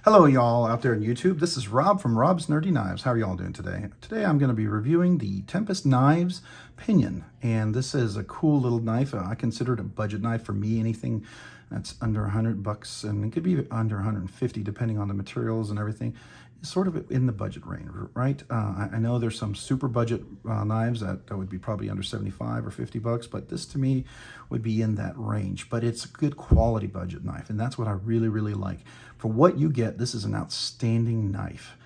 Hello y'all out there on YouTube. This is Rob from Rob's Nerdy Knives. How are y'all doing today? Today I'm going to be reviewing the Tempest Knives Pinion. And this is a cool little knife. I consider it a budget knife for me. Anything that's under $100 and it could be under 150 depending on the materials and everything. It's sort of in the budget range, right? I know there's some super budget knives that would be probably under 75 or $50, but this to me would be in that range. But it's a good quality budget knife, and that's what I really like. For what you get, this is an outstanding knife.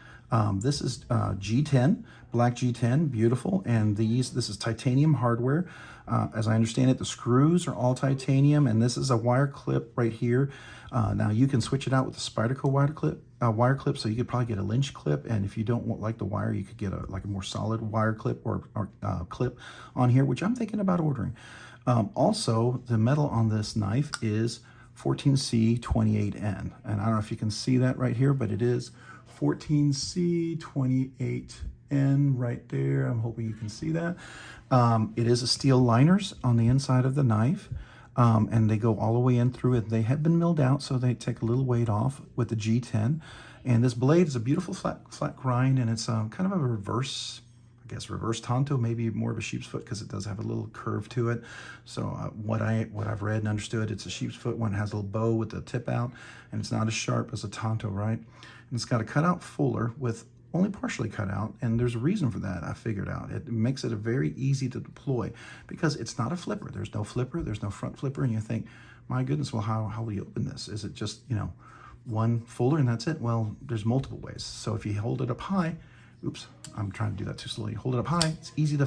This is G10, black G10, beautiful, and this is titanium hardware. As I understand it, the screws are all titanium, and this is a wire clip right here. Now you can switch it out with the Spyderco wire clip, so you could probably get a Lynch clip, and if you don't like the wire, you could get a more solid wire clip or clip on here, which I'm thinking about ordering. Also, the metal on this knife is 14C28N, and I don't know if you can see that right here, but it is 14C28N right there. I'm hoping you can see that. It is a steel liners on the inside of the knife, and they go all the way in through it. They have been milled out, so they take a little weight off with the G10. And this blade is a beautiful flat grind, and it's kind of a reverse, I guess reverse tanto, maybe more of a sheep's foot because it does have a little curve to it. So what I've read and understood, it's a sheep's foot one, has a little bow with the tip out, and it's not as sharp as a tanto, right? And it's got a cutout fuller with only partially cut out, and there's a reason for that. I figured out it makes it a very easy to deploy because it's not a flipper. There's no flipper, there's no front flipper, and you think, my goodness, well, how will you open this? Is it just, one fuller and that's it? Well, there's multiple ways. So if you hold it up high, oops, I'm trying to do that too slowly. Hold it up high, it's easy to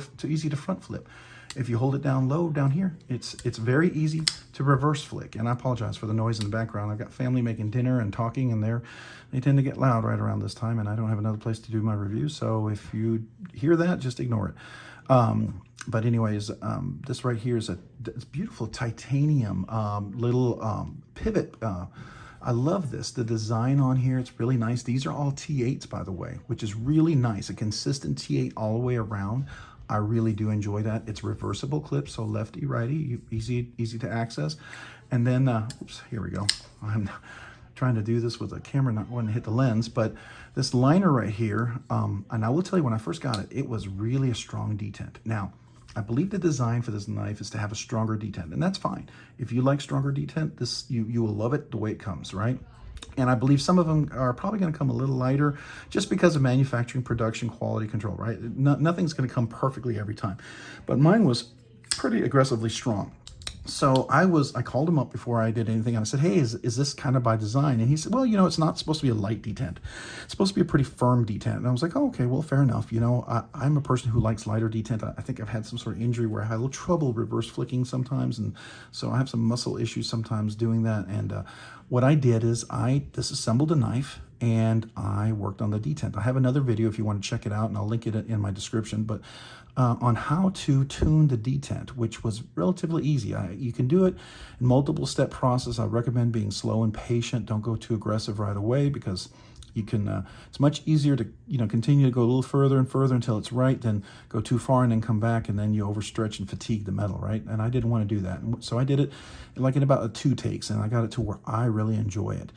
front flip. If you hold it down low down here, it's very easy to reverse flick. And I apologize for the noise in the background. I've got family making dinner and talking, and they tend to get loud right around this time, and I don't have another place to do my review. So if you hear that, just ignore it. But anyways, this right here is it's beautiful titanium little pivot. I love this. The design on here, it's really nice. These are all T8s, by the way, which is really nice. A consistent T8 all the way around. I really do enjoy that. It's reversible clip, so lefty, righty, easy to access. And then, oops, here we go. I'm trying to do this with a camera, not wanting to hit the lens, but this liner right here, and I will tell you, when I first got it, it was really a strong detent. Now, I believe the design for this knife is to have a stronger detent, and that's fine. If you like stronger detent, you will love it the way it comes, right? And I believe some of them are probably going to come a little lighter just because of manufacturing, production, quality control, right? Nothing's going to come perfectly every time. But mine was pretty aggressively strong. So I called him up before I did anything, and I said, hey, is this kind of by design? And he said, well, it's not supposed to be a light detent. It's supposed to be a pretty firm detent. And I was like, oh, okay, well, fair enough. I'm a person who likes lighter detent. I think I've had some sort of injury where I had a little trouble reverse flicking sometimes, and so I have some muscle issues sometimes doing that. And what I did is I disassembled a knife, and I worked on the detent. I have another video if you want to check it out, and I'll link it in my description, but on how to tune the detent, which was relatively easy. You can do it in multiple step process. I recommend being slow and patient. Don't go too aggressive right away, because you can, it's much easier to, continue to go a little further and further until it's right, than go too far and then come back and then you overstretch and fatigue the metal, right? And I didn't want to do that. And so I did it in about 2 takes, and I got it to where I really enjoy it.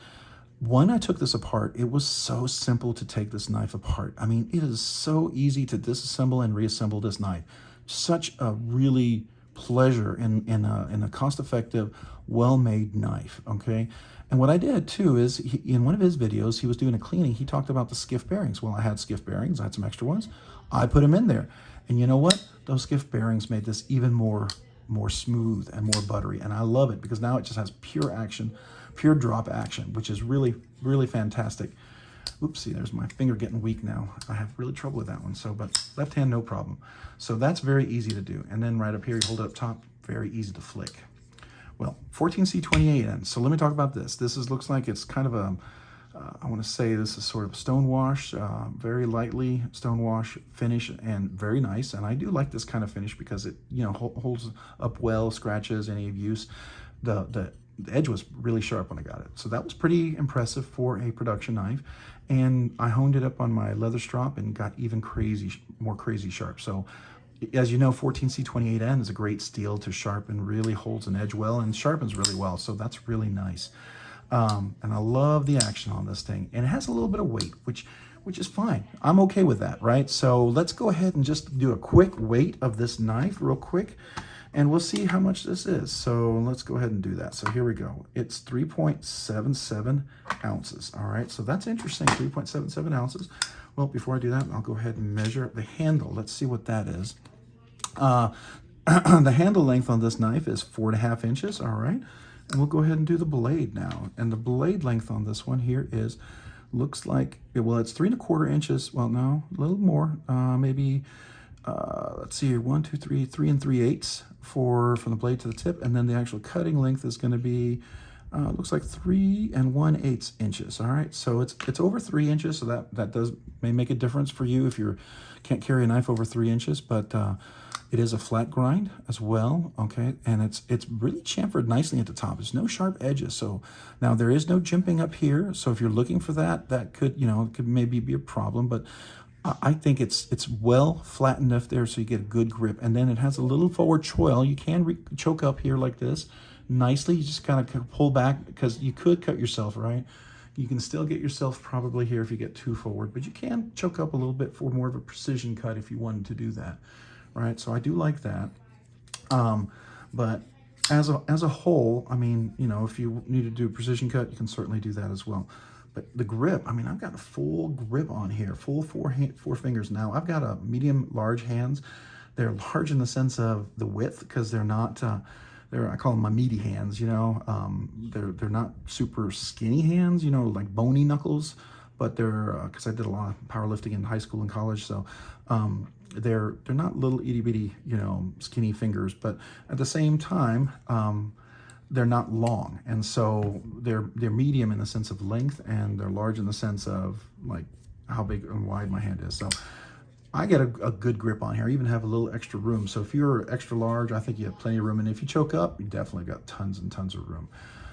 When I took this apart, it was so simple to take this knife apart. I mean, it is so easy to disassemble and reassemble this knife. Such a really pleasure in a cost-effective, well-made knife, okay? And what I did, too, is in one of his videos, he was doing a cleaning. He talked about the skiff bearings. Well, I had skiff bearings. I had some extra ones. I put them in there. And you know what? Those skiff bearings made this even more smooth and more buttery. And I love it because now it just has pure action, pure drop action, which is really fantastic. Oopsie, there's my finger getting weak now. I have really trouble with that one. So, but left hand, no problem. So that's very easy to do. And then right up here, you hold it up top, very easy to flick. Well, 14C28N. So let me talk about this. Looks like it's kind of I want to say this is sort of stone wash, very lightly stone wash finish, and very nice. And I do like this kind of finish because it, holds up well, scratches, any use. The edge was really sharp when I got it. So that was pretty impressive for a production knife. And I honed it up on my leather strop and got even more crazy sharp. So as you know, 14C28N is a great steel to sharpen, really holds an edge well and sharpens really well. So that's really nice. And I love the action on this thing. And it has a little bit of weight, which is fine. I'm okay with that, right? So let's go ahead and just do a quick weight of this knife real quick, and we'll see how much this is. So let's go ahead and do that. So here we go. It's 3.77 ounces. All right, so that's interesting, 3.77 ounces. Well, before I do that, I'll go ahead and measure the handle. Let's see what that is. The handle length on this knife is 4.5 inches, all right? And we'll go ahead and do the blade now. And the blade length on this one here is, looks like, well, it's 3.25 inches. Well, no, a little more, maybe, let's see here, 1, 2, 3, 3 3/8 from the blade to the tip. And then the actual cutting length is gonna be, looks like 3 1/8 inches, all right? So it's over 3 inches, so that may make a difference for you if you can't carry a knife over 3 inches, but it is a flat grind as well, okay? And it's really chamfered nicely at the top. There's no sharp edges. So now there is no jimping up here. So if you're looking for that, that could, it could maybe be a problem, but I think it's well flattened enough there so you get a good grip. And then it has a little forward choil. You can choke up here like this nicely. You just kind of pull back because you could cut yourself, right? You can still get yourself probably here if you get too forward, but you can choke up a little bit for more of a precision cut if you wanted to do that. Right, so I do like that, but as a whole, I mean, if you need to do a precision cut, you can certainly do that as well. But the grip, I mean, I've got a full grip on here, full four fingers. Now I've got a medium large hands. They're large in the sense of the width because they're not. I call them my meaty hands. They're not super skinny hands. Like bony knuckles, but they're because I did a lot of powerlifting in high school and college, so. They're not little itty bitty, skinny fingers, but at the same time, they're not long, and so they're medium in the sense of length, and they're large in the sense of like how big and wide my hand is. So I get a good grip on here. I even have a little extra room. So if you're extra large, I think you have plenty of room, and if you choke up, you definitely got tons and tons of room.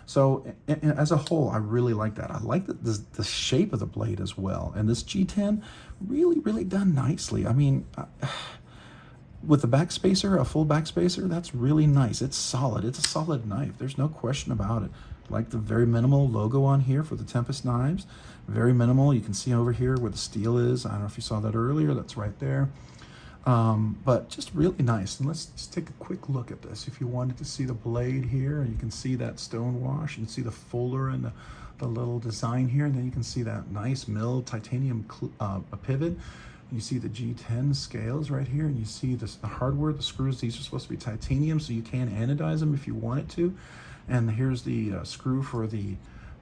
So as a whole, I really like that. I like the shape of the blade as well. And this G10, really, really done nicely. I mean, with the backspacer, a full backspacer, that's really nice. It's solid. It's a solid knife. There's no question about it. I like the very minimal logo on here for the Tempest knives. Very minimal. You can see over here where the steel is. I don't know if you saw that earlier. That's right there. But just really nice. And let's just take a quick look at this. If you wanted to see the blade here, you can see that stone wash. You can see the fuller and the little design here. And then you can see that nice milled titanium pivot. And you see the G10 scales right here. And you see the hardware, the screws. These are supposed to be titanium, so you can anodize them if you wanted to. And here's the screw for the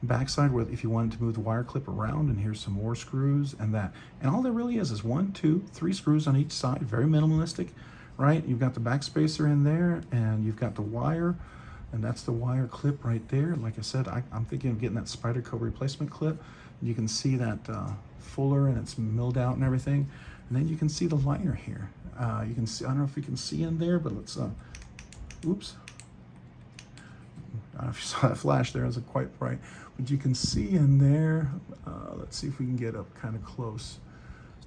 backside where if you wanted to move the wire clip around, and here's some more screws and that. And all there really is 1, 2, 3 screws on each side, very minimalistic, right? You've got the backspacer in there, and you've got the wire, and that's the wire clip right there. Like I said, I'm thinking of getting that Spyderco replacement clip. You can see that fuller, and it's milled out and everything. And then you can see the liner here. You can see, I don't know if you can see in there, but let's, oops. I don't know if you saw that flash there, it wasn't quite bright. But you can see in there, let's see if we can get up kind of close.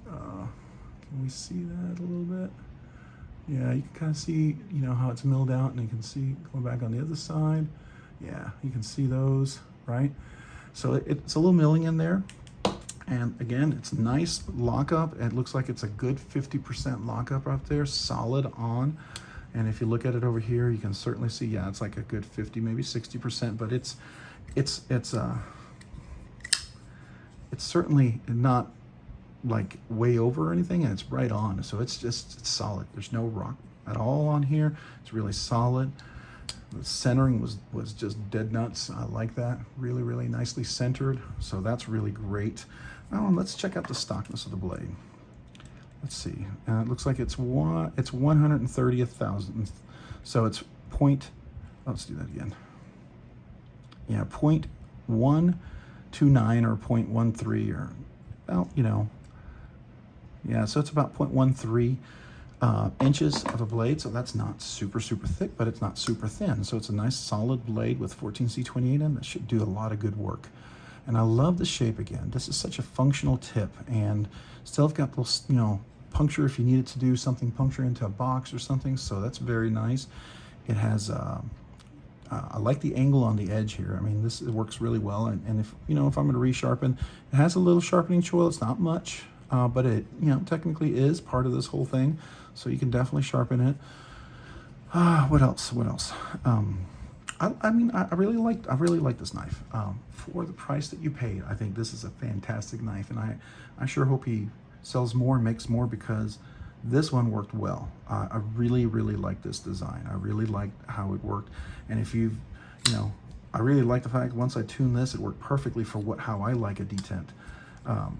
Can we see that a little bit? Yeah, you can kind of see, how it's milled out, and you can see going back on the other side. Yeah, you can see those, right? So it's a little milling in there. And again, it's nice lockup. It looks like it's a good 50% lockup up there, solid on. And if you look at it over here, you can certainly see, yeah, it's like a good 50, maybe 60%, but it's certainly not like way over or anything, and it's right on. So it's solid. There's no rock at all on here. It's really solid. The centering was just dead nuts. I like that. Really, really nicely centered. So that's really great. Now let's check out the stockness of the blade. Let's see. It looks like it's 130th thousandth. So it's let's do that again. Yeah, 0.129 or 0.13 or about, yeah, so it's about 0.13 inches of a blade. So that's not super, super thick, but it's not super thin. So it's a nice solid blade with 14C28 in that should do a lot of good work. And I love the shape again. This is such a functional tip, and still have got little, puncture if you needed to do something, puncture into a box or something. So that's very nice. It has I like the angle on the edge here. I mean, this works really well. And if, you know, if I'm going to resharpen, it has a little sharpening choil. It's not much, but it, you know, technically is part of this whole thing. So you can definitely sharpen it. What else? What else? I mean, I really like this knife. For the price that you paid, I think this is a fantastic knife, and I sure hope he sells more and makes more, because this one worked well. I really like this design. I really liked how it worked, and if you know, I really like the fact once I tuned this, it worked perfectly for how I like a detent.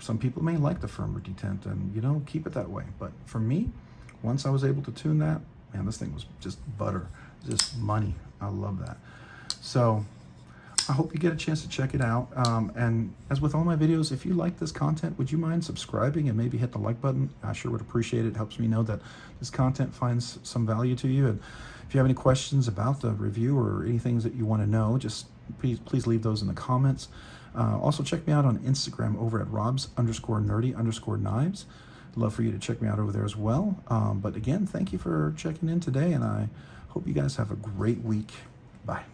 Some people may like the firmer detent, and you know, keep it that way. But for me, once I was able to tune that, man, this thing was just butter, just money. I love that. So I hope you get a chance to check it out. And as with all my videos, if you like this content, would you mind subscribing and maybe hit the like button? I sure would appreciate it. It helps me know that this content finds some value to you. And if you have any questions about the review or any things that you want to know, just please leave those in the comments. Also check me out on Instagram over at robs_nerdy_knives. Love for you to check me out over there as well. But again, thank you for checking in today, and I hope you guys have a great week. Bye.